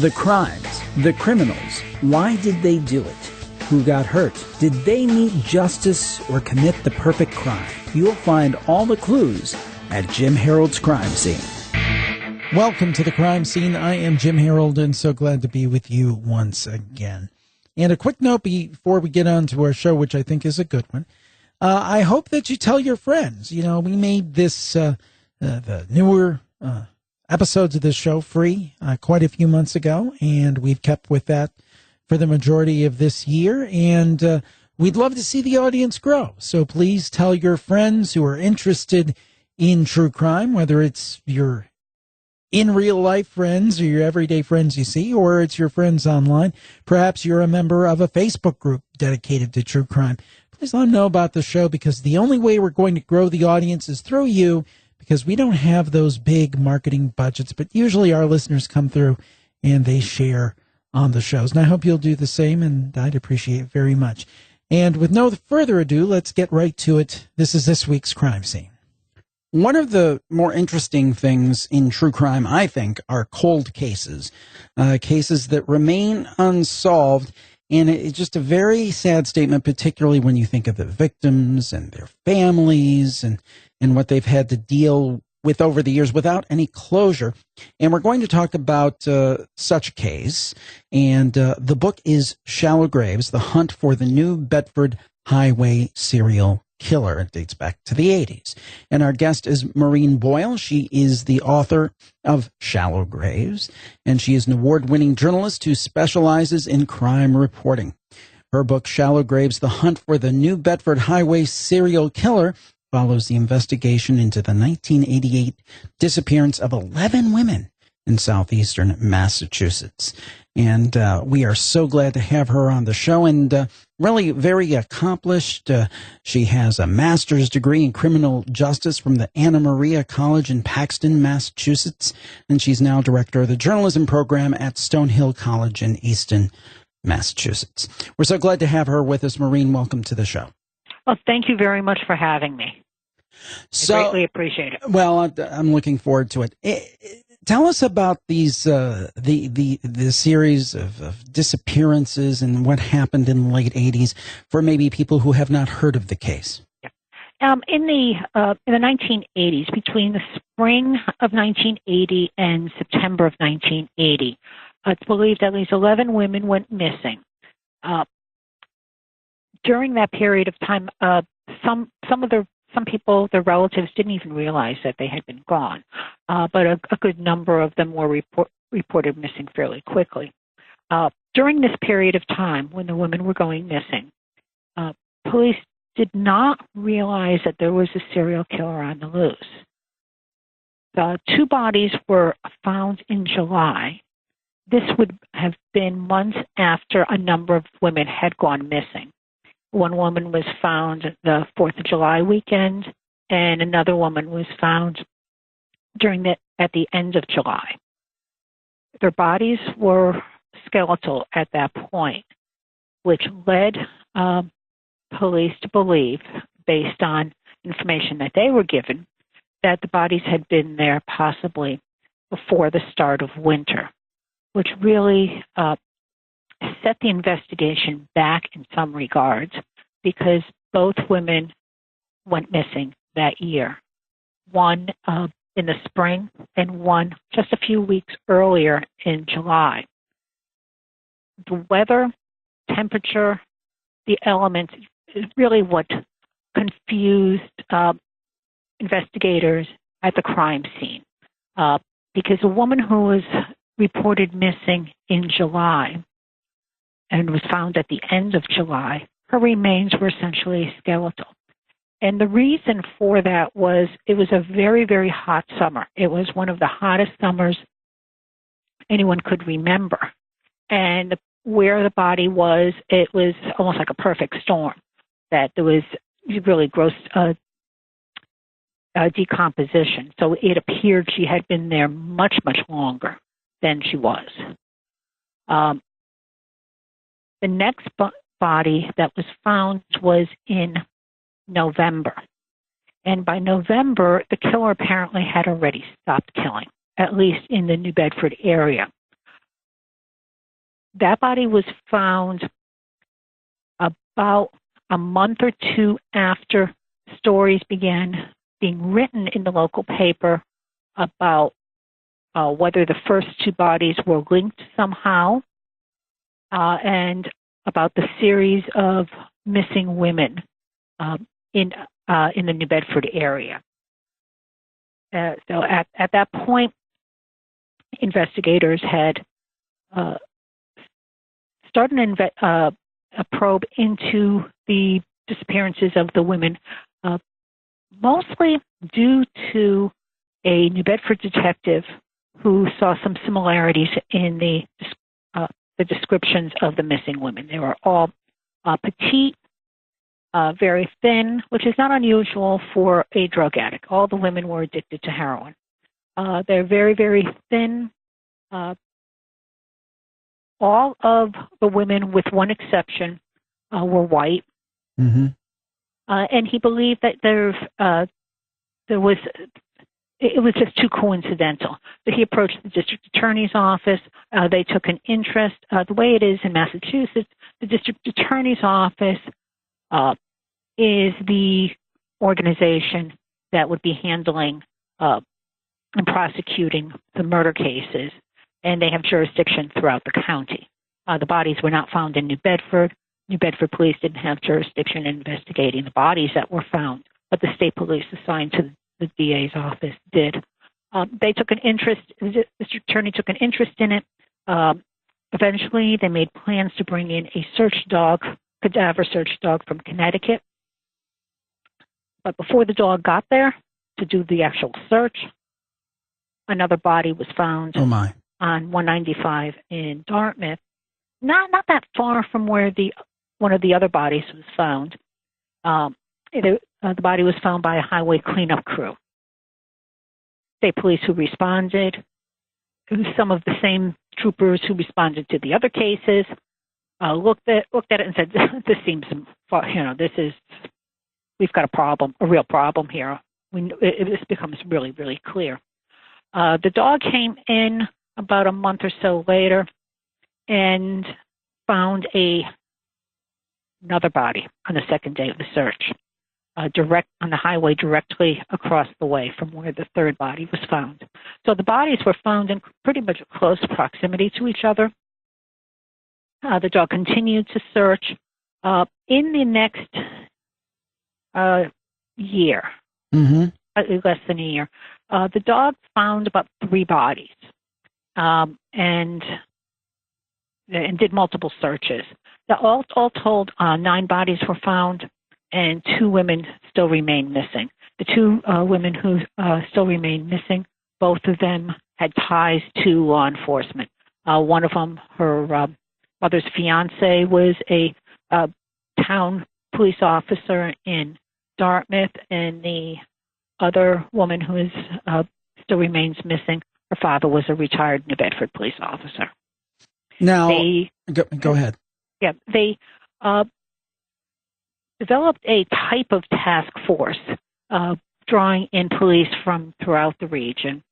The crimes, the criminals, why did they do it? Who got hurt? Did they meet justice or commit the perfect crime? You'll find all the clues at Jim Harold's Crime Scene. Welcome to the Crime Scene. I am Jim Harold, and so glad to be with you once again. And a quick note before we get on to our show, which I think is a good one. I hope that you tell your friends. You know, we made this, the newer episodes of this show free quite a few months ago, and we've kept with that for the majority of this year, and we'd love to see the audience grow. So please tell your friends who are interested in true crime, whether it's your in real life friends or your everyday friends you see, or it's your friends online. Perhaps you're a member of a Facebook group dedicated to true crime. Please let them know about the show, because the only way we're going to grow the audience is through you, because we don't have those big marketing budgets, but usually our listeners come through and they share on the shows. And I hope you'll do the same, and I'd appreciate it very much. And with no further ado, let's get right to it. This is this week's Crime Scene. One of the more interesting things in true crime, I think, are cold cases, cases that remain unsolved. And it's just a very sad statement, particularly when you think of the victims and their families and what they've had to deal with over the years without any closure. And we're going to talk about such a case. And the book is Shallow Graves, The Hunt for the New Bedford Highway Serial Killer. It dates back to the 80s. And our guest is Maureen Boyle. She is the author of Shallow Graves, and she is an award-winning journalist who specializes in crime reporting. Her book, Shallow Graves, The Hunt for the New Bedford Highway Serial Killer, follows the investigation into the 1988 disappearance of 11 women in southeastern Massachusetts. And we are so glad to have her on the show, and really very accomplished. She has a master's degree in criminal justice from the Anna Maria College in Paxton, Massachusetts, and she's now director of the journalism program at Stonehill College in Easton, Massachusetts. We're so glad to have her with us. Maureen, welcome to the show. Well, thank you very much for having me. I greatly appreciate it. Well, I'm looking forward to it. Tell us about these the series of disappearances and what happened in the late 80s for maybe people who have not heard of the case. In the 1980s, between the spring of 1980 and September of 1980, it's believed at least 11 women went missing. During that period of time, some people, their relatives, didn't even realize that they had been gone, but a good number of them were reported missing fairly quickly. During this period of time, when the women were going missing, police did not realize that there was a serial killer on the loose. The 2 bodies were found in July. This would have been months after a number of women had gone missing. One woman was found the 4th of July weekend, and another woman was found at the end of July. Their bodies were skeletal at that point, which led police to believe, based on information that they were given, that the bodies had been there possibly before the start of winter, which really set the investigation back in some regards, because both women went missing that year. One in the spring and one just a few weeks earlier in July. The weather, temperature, the elements is really what confused investigators at the crime scene. Because a woman who was reported missing in July and was found at the end of July, her remains were essentially skeletal. And the reason for that was it was a very, very hot summer. It was one of the hottest summers anyone could remember. And where the body was, it was almost like a perfect storm, that there was really gross decomposition. So it appeared she had been there much, much longer than she was. The next body that was found was in November. And by November, the killer apparently had already stopped killing, at least in the New Bedford area. That body was found about a month or two after stories began being written in the local paper about whether the first two bodies were linked somehow, and about the series of missing women in the New Bedford area. So at that point, investigators had started a probe into the disappearances of the women, mostly due to a New Bedford detective who saw some similarities in the descriptions of the missing women. They were all petite, very thin, which is not unusual for a drug addict. All the women were addicted to heroin. They're very, very thin. All of the women, with one exception, were white. Mm-hmm. And he believed that it was just too coincidental. But he approached the district attorney's office. They took an interest. The way it is in Massachusetts, the district attorney's office is the organization that would be handling and prosecuting the murder cases, and they have jurisdiction throughout the county. The bodies were not found in New Bedford. New Bedford police didn't have jurisdiction in investigating the bodies that were found, but the state police assigned to the DA's office did. They took an interest, the district attorney took an interest in it. Eventually, they made plans to bring in a cadaver search dog from Connecticut. But before the dog got there to do the actual search, another body was found on 195 in Dartmouth, not that far from where one of the other bodies was found. The body was found by a highway cleanup crew. State police who responded, some of the same troopers who responded to the other cases, looked at it and said, "This seems, we've got a real problem here. This becomes really, really clear." The dog came in about a month or so later and found another body on the second day of the search, direct on the highway directly across the way from where the third body was found. So the bodies were found in pretty much close proximity to each other. The dog continued to search. In the next year, less than a year, the dog found about 3 bodies and did multiple searches. All told, 9 bodies were found, and 2 women still remain missing. The 2 women who still remain missing, both of them had ties to law enforcement. One of them, her mother's fiance, was a town police officer in Dartmouth, and the other woman who still remains missing, her father was a retired New Bedford police officer. Now, go ahead. Yeah, they developed a type of task force, drawing in police from throughout the region,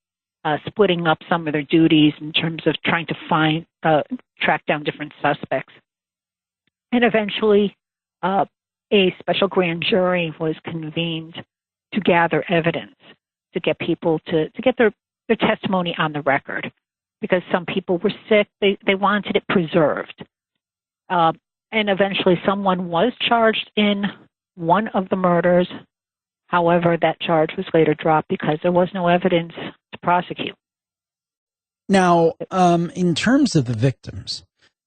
splitting up some of their duties in terms of trying to track down different suspects. And eventually, a special grand jury was convened to gather evidence, to get people to get their testimony on the record, because some people were sick. They wanted it preserved. And eventually someone was charged in one of the murders. However, that charge was later dropped because there was no evidence to prosecute. Now, in terms of the victims,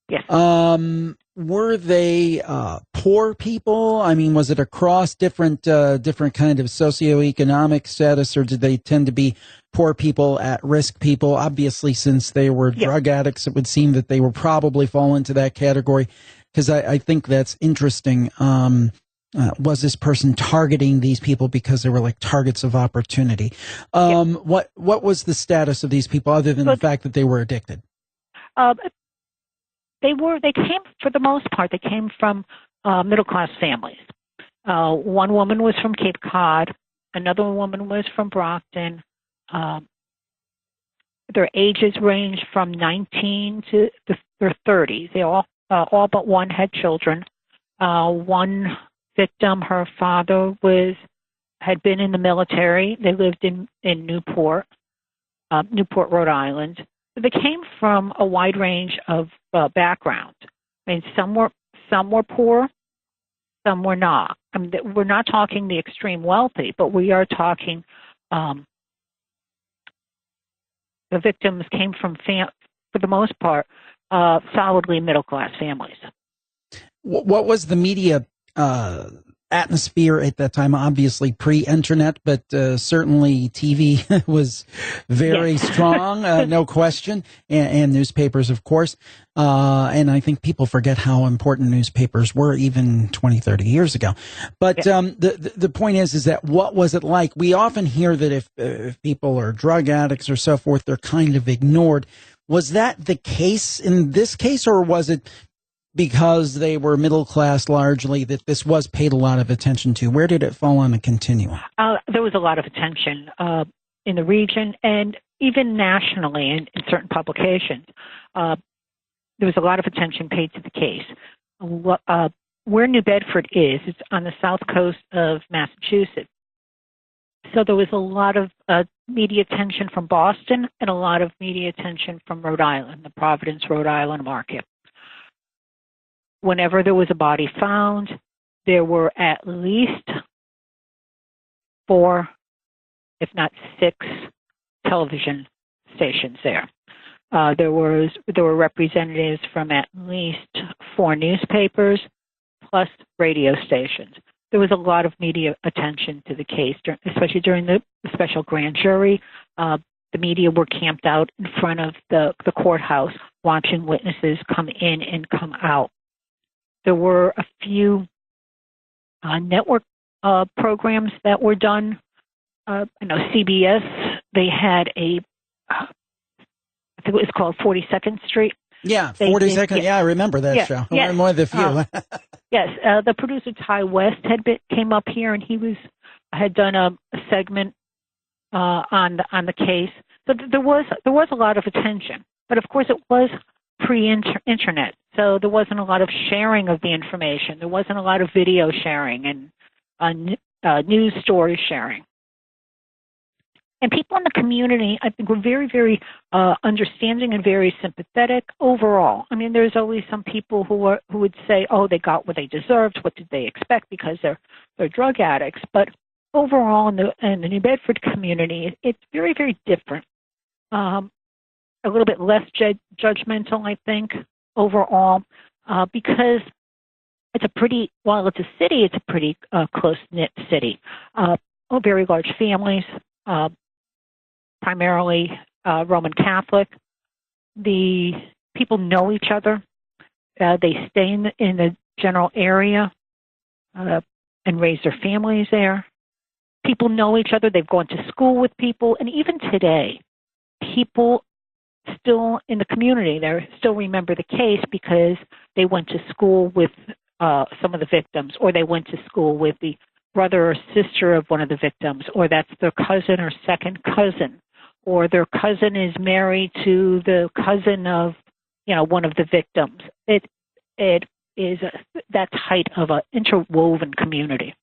yes, were they poor people? I mean, was it across different kind of socioeconomic status, or did they tend to be poor people, at-risk people? Obviously, since they were drug addicts, it would seem that they would probably fall into that category, because I think that's interesting. Was this person targeting these people because they were like targets of opportunity? What was the status of these people, other than the fact that they were addicted? They came, for the most part, they came from middle-class families. One woman was from Cape Cod. Another woman was from Brockton. Their ages ranged from 19 to their 30s. They all but one had children. One victim, her father had been in the military. They lived in Newport, Rhode Island. They came from a wide range of backgrounds. I mean, some were poor, some were not. I mean, we're not talking the extreme wealthy, but we are talking the victims came from, for the most part, solidly middle-class families. What was the media atmosphere at that time? Obviously pre-internet, but certainly TV was very strong, no question, and newspapers, of course. And I think people forget how important newspapers were even 20, 30 years ago. But the point is that what was it like? We often hear that if people are drug addicts or so forth, they're kind of ignored. Was that the case in this case, or was it because they were middle class largely that this was paid a lot of attention to? Where did it fall on the continuum? There was a lot of attention in the region and even nationally in certain publications. There was a lot of attention paid to the case. Where New Bedford is, it's on the south coast of Massachusetts. So there was a lot of media attention from Boston and a lot of media attention from Rhode Island, the Providence, Rhode Island market. Whenever there was a body found, there were at least 4, if not 6, television stations there. There were representatives from at least 4 newspapers, plus radio stations. There was a lot of media attention to the case, especially during the special grand jury. The media were camped out in front of the courthouse, watching witnesses come in and come out. There were a few network programs that were done. I know CBS, they had I think it was called 42nd Street. Yeah, 42nd. Yeah, I remember that show. Yes. One of the few. Yes, the producer Ty West came up here, and he had done a segment on the case. So there was a lot of attention, but of course it was pre-internet, so there wasn't a lot of sharing of the information. There wasn't a lot of video sharing and news story sharing. And people in the community, I think, were very, very understanding and very sympathetic overall. I mean, there's always some people who would say, "Oh, they got what they deserved. What did they expect? Because they're drug addicts." But overall, in the New Bedford community, it's very, very different. A little bit less judgmental, I think, overall, because while it's a city, it's a pretty close-knit city. Very large families. Primarily Roman Catholic. The people know each other. They stay in the general area and raise their families there. People know each other. They've gone to school with people. And even today, people still in the community, they still remember the case because they went to school with some of the victims, or they went to school with the brother or sister of one of the victims, or that's their cousin or second cousin, or their cousin is married to the cousin of, one of the victims. It is that height of an interwoven community.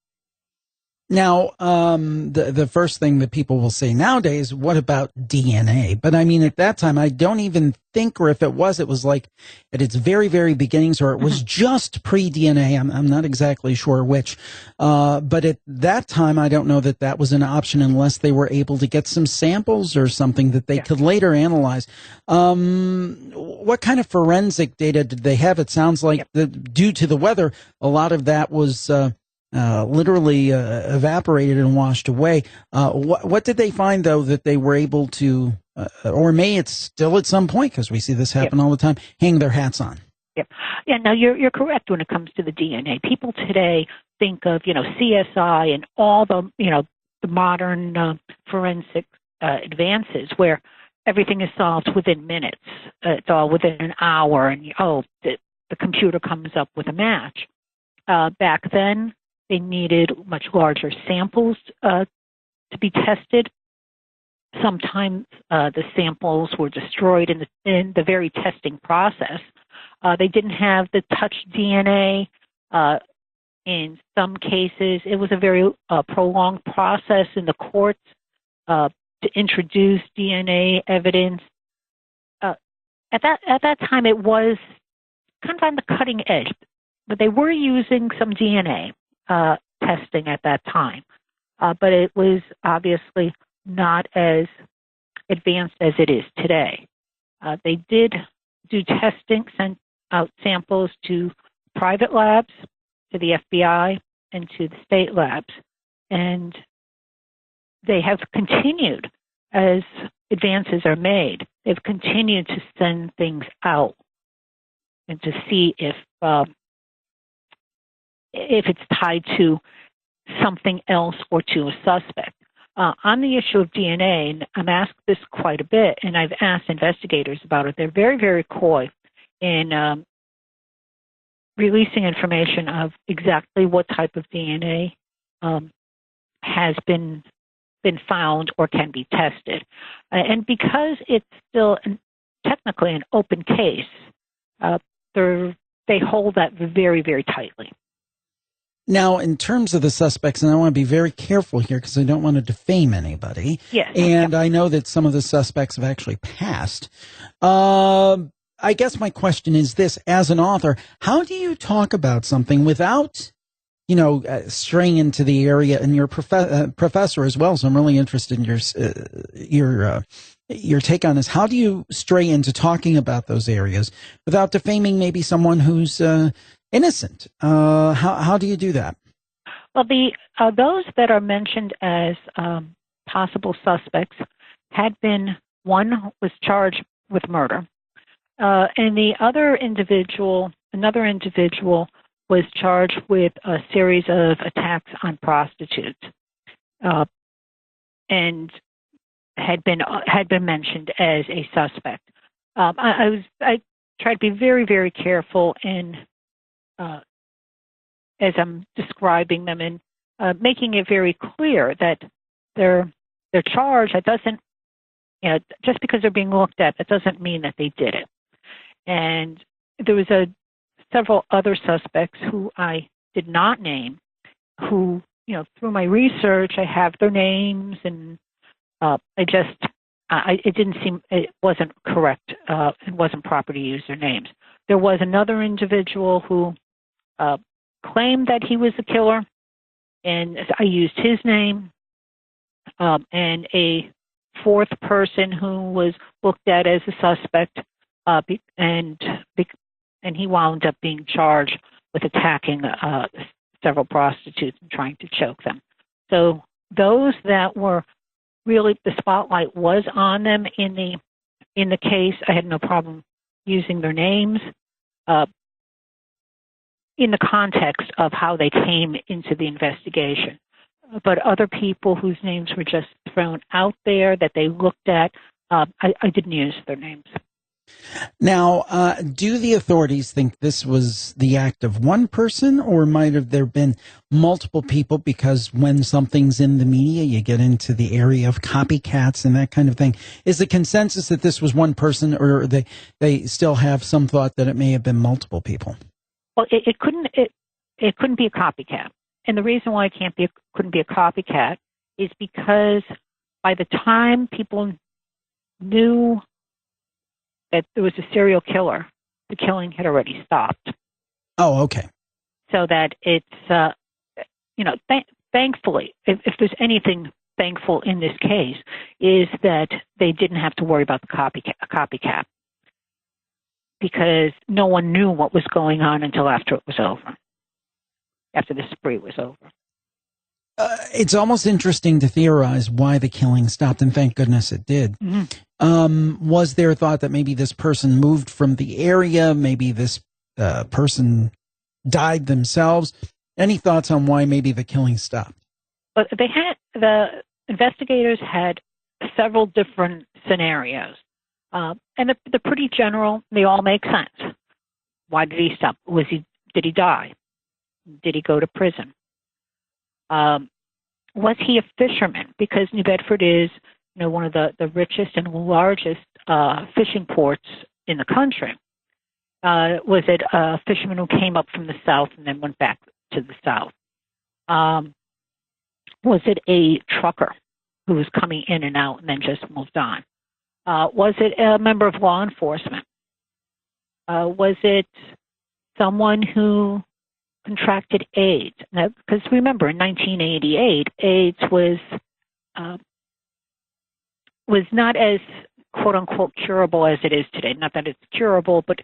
Now, the first thing that people will say nowadays, what about DNA? But I mean, at that time, I don't even think, or if it was like at its very, very beginnings, or it was just pre-DNA. I'm not exactly sure which. But at that time, I don't know that was an option unless they were able to get some samples or something that they could later analyze. What kind of forensic data did they have? It sounds like due to the weather, a lot of that was literally evaporated and washed away. What did they find, though, that they were able to, or may it still at some point, because we see this happen all the time, hang their hats on? Yep. Yeah, no, you're correct when it comes to the DNA. People today think of, CSI and all the, the modern forensic advances where everything is solved within minutes. It's all within an hour, and, the computer comes up with a match. Back then, they needed much larger samples to be tested. Sometimes the samples were destroyed in the very testing process. They didn't have the touch DNA. In some cases, it was a very prolonged process in the courts to introduce DNA evidence. At that time, it was kind of on the cutting edge, but they were using some DNA testing at that time. But it was obviously not as advanced as it is today. They did do testing, sent out samples to private labs, to the FBI, and to the state labs. And they have continued as advances are made. They've continued to send things out and to see if it's tied to something else or to a suspect. On the issue of DNA, and I'm asked this quite a bit, and I've asked investigators about it, they're very, very coy in releasing information of exactly what type of DNA has been found or can be tested. And because it's still technically an open case, they hold that very, very tightly. Now, in terms of the suspects, and I want to be very careful here because I don't want to defame anybody. Yes. And I know that some of the suspects have actually passed. I guess my question is this: as an author, how do you talk about something without, straying into the area? And you're a professor as well, so I'm really interested in your take on this. How do you stray into talking about those areas without defaming maybe someone who's innocent? How do you do that? Well, those that are mentioned as possible suspects had been, one was charged with murder, and another individual was charged with a series of attacks on prostitutes, and had been mentioned as a suspect. I tried to be very, very careful in as I'm describing them and making it very clear that they're charged. It doesn't, just because they're being looked at, that doesn't mean that they did it. And there was several other suspects who I did not name, who, through my research, I have their names, and it wasn't correct. It wasn't proper to use their names. There was another individual who claimed that he was the killer, and I used his name, and a fourth person who was looked at as a suspect, and he wound up being charged with attacking several prostitutes and trying to choke them. So those that were really, the spotlight was on them in the case, I had no problem using their names in the context of how they came into the investigation. But other people whose names were just thrown out there that they looked at, I didn't use their names. Now, do the authorities think this was the act of one person, or might have there been multiple people? Because when something's in the media, you get into the area of copycats and that kind of thing. Is the consensus that this was one person, or they still have some thought that it may have been multiple people? Well, it couldn't be a copycat, and the reason why it couldn't be a copycat is because by the time people knew that there was a serial killer, the killing had already stopped. Oh, okay. So that it's, thankfully, if there's anything thankful in this case, is that they didn't have to worry about the copycat, because no one knew what was going on until after it was over, after the spree was over. It's almost interesting to theorize why the killing stopped, and thank goodness it did. Mm-hmm. Was there a thought that maybe this person moved from the area, maybe this person died themselves? Any thoughts on why maybe the killing stopped? But the investigators had several different scenarios, and they're pretty general. They all make sense. Why did he stop? Did he die? Did he go to prison? Was he a fisherman? Because New Bedford is, one of the richest and largest fishing ports in the country. Was it a fisherman who came up from the south and then went back to the south? Was it a trucker who was coming in and out and then just moved on? Was it a member of law enforcement? Was it someone who contracted AIDS? Because remember, in 1988, AIDS was not as quote unquote curable as it is today. Not that it's curable, but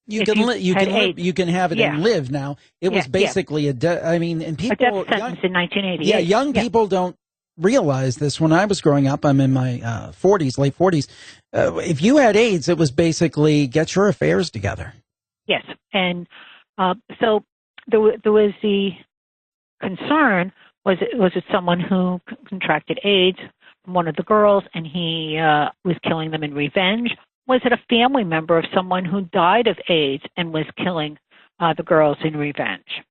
you can have it and live now. It was basically a death sentence in 1988. Yeah, young people don't realize this. When I was growing up, I'm in my 40s, late 40s. If you had AIDS, it was basically get your affairs together. Yes, and so there was the concern: was it someone who contracted AIDS from one of the girls, and he was killing them in revenge? Was it a family member of someone who died of AIDS and was killing the girls in revenge?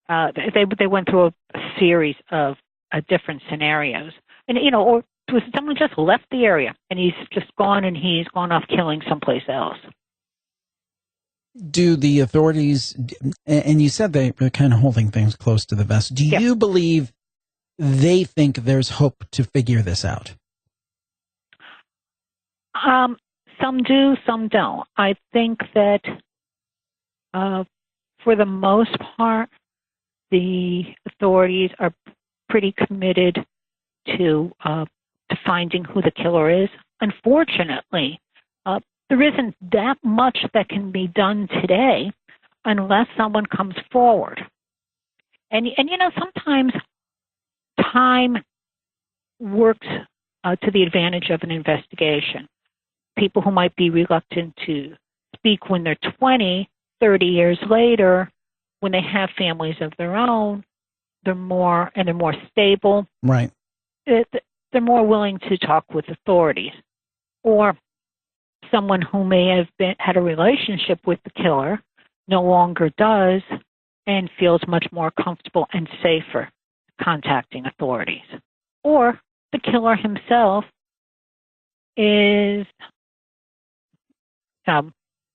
They went through a series of different scenarios, and or was it someone just left the area and he's just gone and he's gone off killing someplace else? Do the authorities, and you said they're kind of holding things close to the vest, do you believe they think there's hope to figure this out? Some do, some don't. I think that for the most part, the authorities are pretty committed to finding who the killer is. Unfortunately, there isn't that much that can be done today unless someone comes forward. And sometimes time works to the advantage of an investigation. People who might be reluctant to speak when they're 20, 30 years later, when they have families of their own, they're more stable. Right. They're more willing to talk with authorities. Or someone who may have had a relationship with the killer no longer does and feels much more comfortable and safer contacting authorities. Or the killer himself is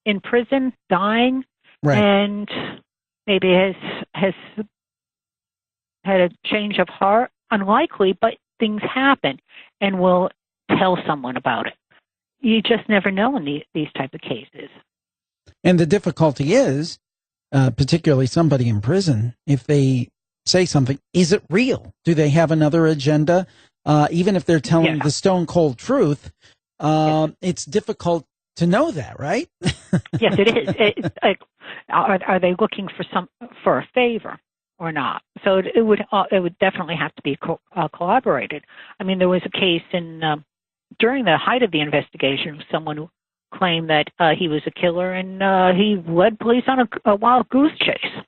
in prison, dying, right, and maybe has had a change of heart. Unlikely, but things happen, and will tell someone about it. You just never know in these type of cases. And the difficulty is, particularly somebody in prison, if they say something, is it real? Do they have another agenda? Even if they're telling the stone cold truth, it's difficult to know that, right? Yes, it is. Are they looking for a favor or not? So it would definitely have to be collaborated. I mean, there was a case during the height of the investigation of someone who claimed that he was a killer, and he led police on a wild goose chase.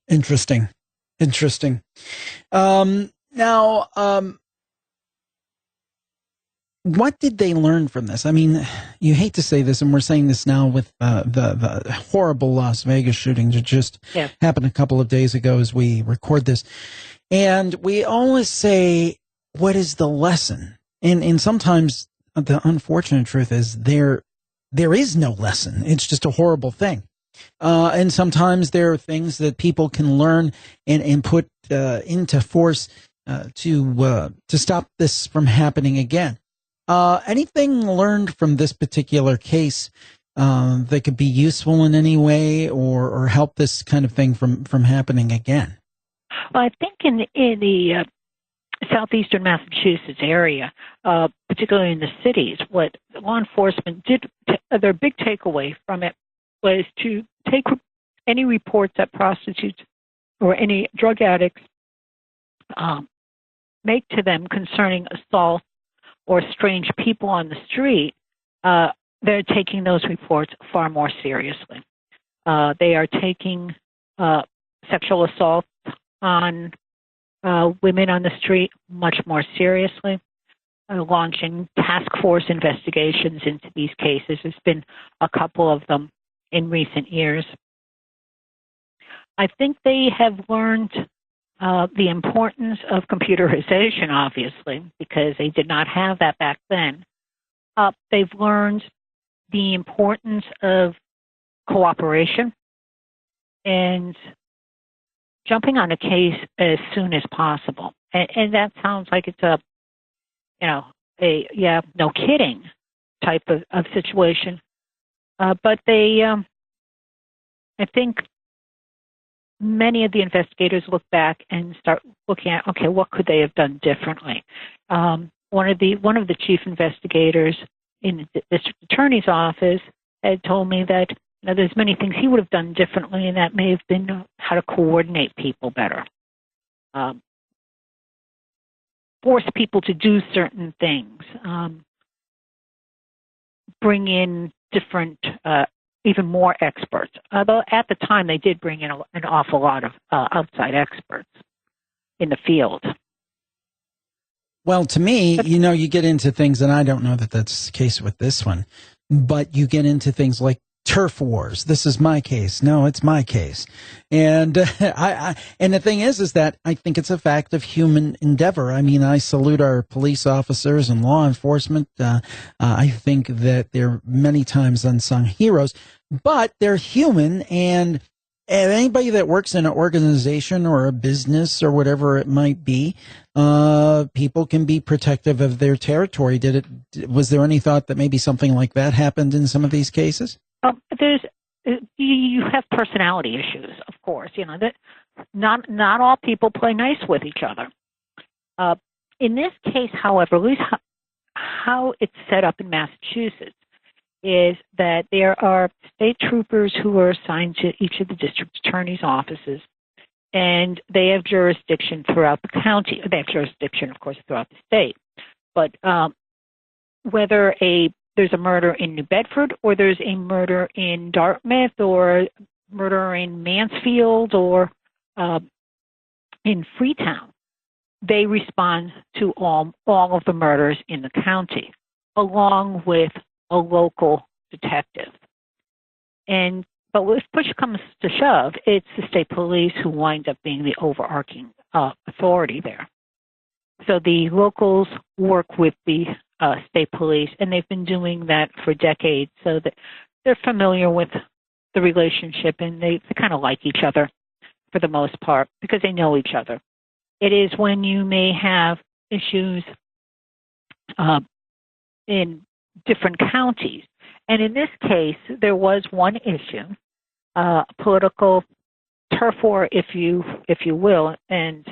Interesting. Now, what did they learn from this? I mean, you hate to say this, and we're saying this now with the horrible Las Vegas shooting that just happened a couple of days ago as we record this. And we always say, what is the lesson? And sometimes the unfortunate truth is there is no lesson. It's just a horrible thing. And sometimes there are things that people can learn and put into force to stop this from happening again. Anything learned from this particular case that could be useful in any way or help this kind of thing from happening again? Well, I think in the southeastern Massachusetts area, particularly in the cities, what law enforcement did, their big takeaway from it was to take any reports that prostitutes or any drug addicts make to them concerning assault or strange people on the street. They're taking those reports far more seriously. They are taking sexual assault on women on the street much more seriously, launching task force investigations into these cases. There's been a couple of them in recent years. I think they have learned the importance of computerization, obviously, because they did not have that back then. They've learned the importance of cooperation and jumping on a case as soon as possible. And that sounds like it's a no kidding type of situation. But I think many of the investigators look back and start looking at, okay, what could they have done differently? One of the chief investigators in the district attorney's office had told me that there's many things he would have done differently, and that may have been how to coordinate people better, force people to do certain things, bring in different, even more experts. Although at the time they did bring in an awful lot of outside experts in the field. Well, to me, you get into things, and I don't know that that's the case with this one, but you get into things like turf wars. This is my case. No, it's my case. And and the thing is that I think it's a fact of human endeavor. I mean, I salute our police officers and law enforcement. I think that they're many times unsung heroes, but they're human, and anybody that works in an organization or a business or whatever it might be, people can be protective of their territory. Was there any thought that maybe something like that happened in some of these cases? You have personality issues, of course. That not all people play nice with each other. In this case, however, at least how it's set up in Massachusetts is that there are state troopers who are assigned to each of the district attorney's offices, and they have jurisdiction throughout the county. They have jurisdiction, of course, throughout the state. But whether there's a murder in New Bedford, or there's a murder in Dartmouth, or murder in Mansfield, or in Freetown, they respond to all of the murders in the county, along with a local detective. But if push comes to shove, it's the state police who wind up being the overarching authority there. So the locals work with the state police, and they've been doing that for decades, so that they're familiar with the relationship, and they kind of like each other for the most part because they know each other. It is when you may have issues in different counties, and in this case, there was one issue, political turf war, if you will, and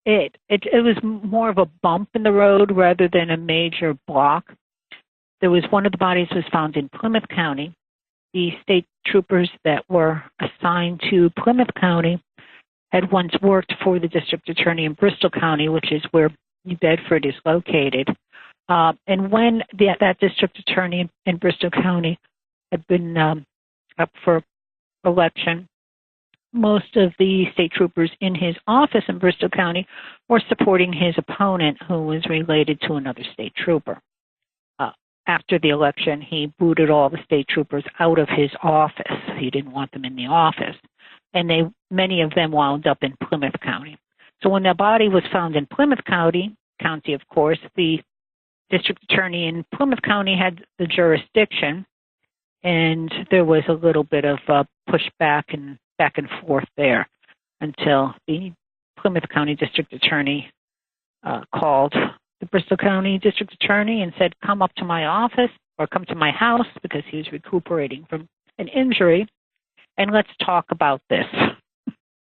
it was more of a bump in the road rather than a major block. There was one of the bodies was found in Plymouth County. The state troopers that were assigned to Plymouth County had once worked for the district attorney in Bristol County, which is where New Bedford is located. And when that district attorney in Bristol County had been up for election, most of the state troopers in his office in Bristol County were supporting his opponent, who was related to another state trooper. After the election, he booted all the state troopers out of his office. He didn't want them in the office. And many of them wound up in Plymouth County. So when the body was found in Plymouth County, of course, the district attorney in Plymouth County had the jurisdiction, and there was a little bit of pushback and back and forth there until the Plymouth County district attorney called the Bristol County district attorney and said, come up to my office or come to my house, because he was recuperating from an injury, and let's talk about this.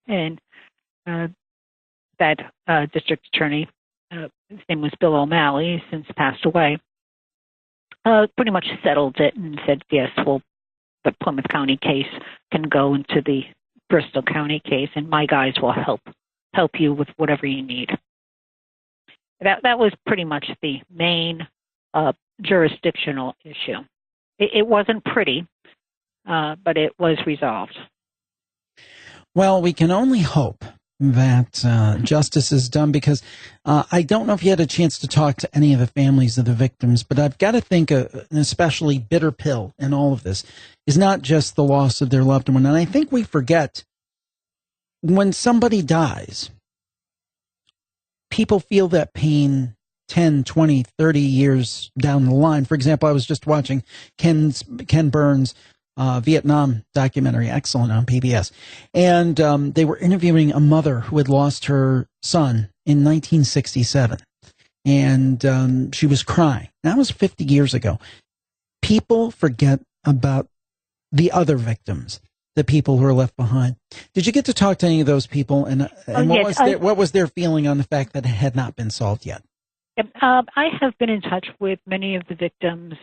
And that district attorney, his name was Bill O'Malley, since passed away, pretty much settled it and said, yes, well, the Plymouth County case can go into the Bristol County case, and my guys will help you with whatever you need. That was pretty much the main jurisdictional issue. It wasn't pretty, but it was resolved. Well, we can only hope that justice is done, because I don't know if you had a chance to talk to any of the families of the victims, but I've got to think an especially bitter pill in all of this is not just the loss of their loved one. And I think we forget, when somebody dies, people feel that pain 10, 20, 30 years down the line. For example, I was just watching Ken Burns' Vietnam documentary, excellent, on PBS. And they were interviewing a mother who had lost her son in 1967. And she was crying. That was 50 years ago. People forget about the other victims, the people who are left behind. Did you get to talk to any of those people? And what was their feeling on the fact that it had not been solved yet? I have been in touch with many of the victims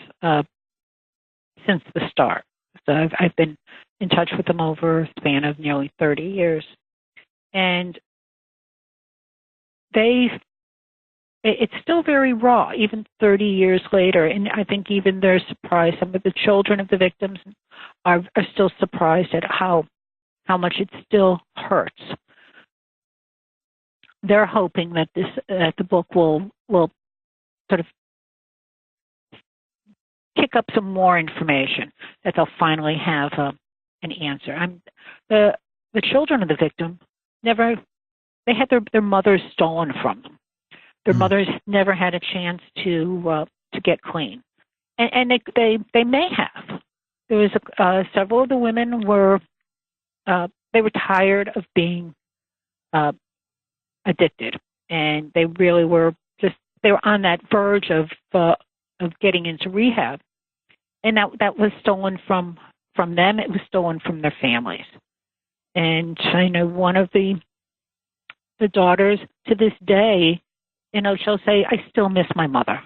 since the start. So I've been in touch with them over a span of nearly 30 years. And it's still very raw, even 30 years later. And I think even they're surprised. Some of the children of the victims are still surprised at how much it still hurts. They're hoping that the book will sort of kick up some more information, that they'll finally have an answer. The children of the victim they had their mothers stolen from them. Their mothers never had a chance to get clean, and they may have. There was several of the women were tired of being addicted, and they really were on that verge of getting into rehab, and that was stolen from them. It was stolen from their families. And I know one of the daughters to this day, she'll say, "I still miss my mother.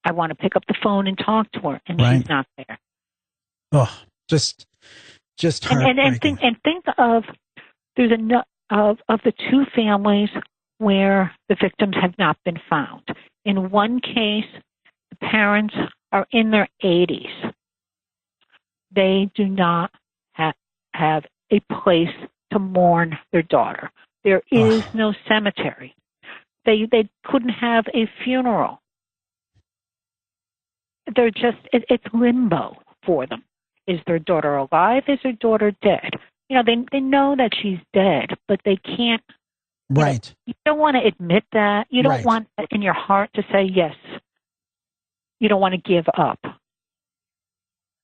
I want to pick up the phone and talk to her," and she's not there. Oh, just heartbreaking. And think of there's of the two families where the victims have not been found. In one case, the parents are in their 80s. They do not have a place to mourn their daughter. There is no cemetery. They couldn't have a funeral. They're just, it's limbo for them. Is their daughter alive? Is their daughter dead? They know that she's dead, but they can't. Right. You don't want to admit that. You don't want in your heart to say yes. You don't want to give up.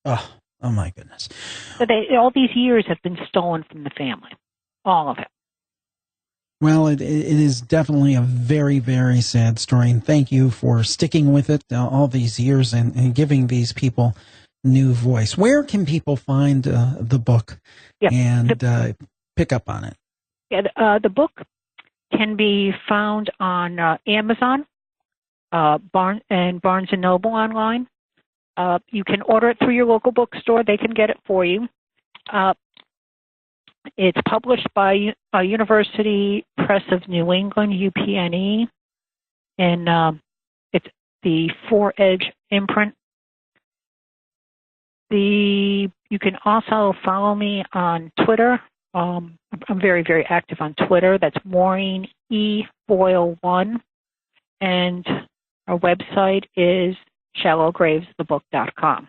Oh my goodness. So all these years have been stolen from the family. All of it. Well, it is definitely a very, very sad story. And thank you for sticking with it all these years and giving these people new voice. Where can people find the book and pick up on it? Yeah, the book can be found on Amazon, Barnes & Noble online. You can order it through your local bookstore. They can get it for you. It's published by University Press of New England, UPNE, and it's the 4-Edge imprint. You can also follow me on Twitter. I'm very, very active on Twitter. That's Maureen E. Boyle 1. And our website is shallowgravesthebook.com.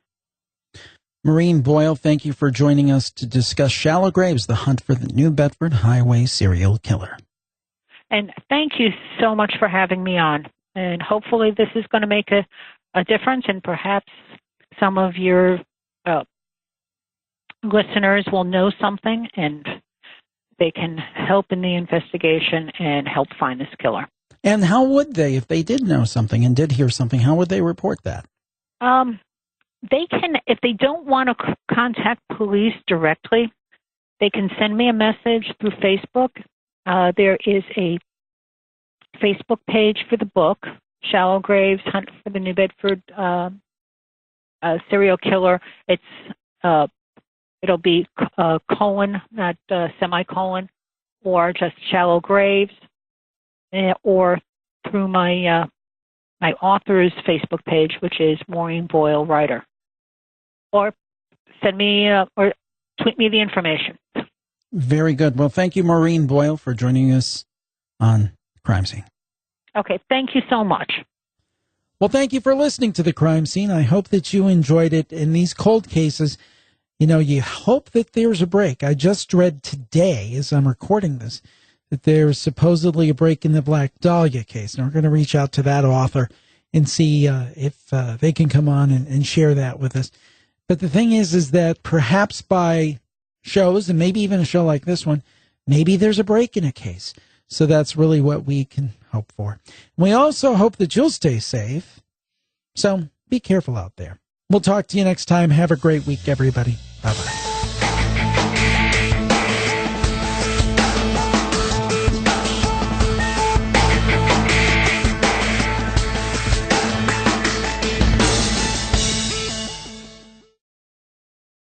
Maureen Boyle, thank you for joining us to discuss Shallow Graves, the hunt for the New Bedford Highway serial killer. And thank you so much for having me on. And hopefully this is going to make a difference, and perhaps some of your listeners will know something and they can help in the investigation and help find this killer. And how would they, if they did know something and did hear something, how would they report that? They can, if they don't want to contact police directly, they can send me a message through Facebook. There is a Facebook page for the book, Shallow Graves, Hunt for the New Bedford Serial Killer. It'll be colon, not semicolon, or just Shallow Graves, or through my my author's Facebook page, which is Maureen Boyle Writer. Or send me or tweet me the information. Very good. Well, thank you, Maureen Boyle, for joining us on Crime Scene. Okay, thank you so much. Well, thank you for listening to The Crime Scene. I hope that you enjoyed it. In these cold cases, you hope that there's a break. I just read today, as I'm recording this, that there's supposedly a break in the Black Dahlia case. And we're going to reach out to that author and see if they can come on and share that with us. But the thing is that perhaps by shows, and maybe even a show like this one, maybe there's a break in a case. So that's really what we can hope for. We also hope that you'll stay safe. So be careful out there. We'll talk to you next time. Have a great week, everybody. Bye-bye.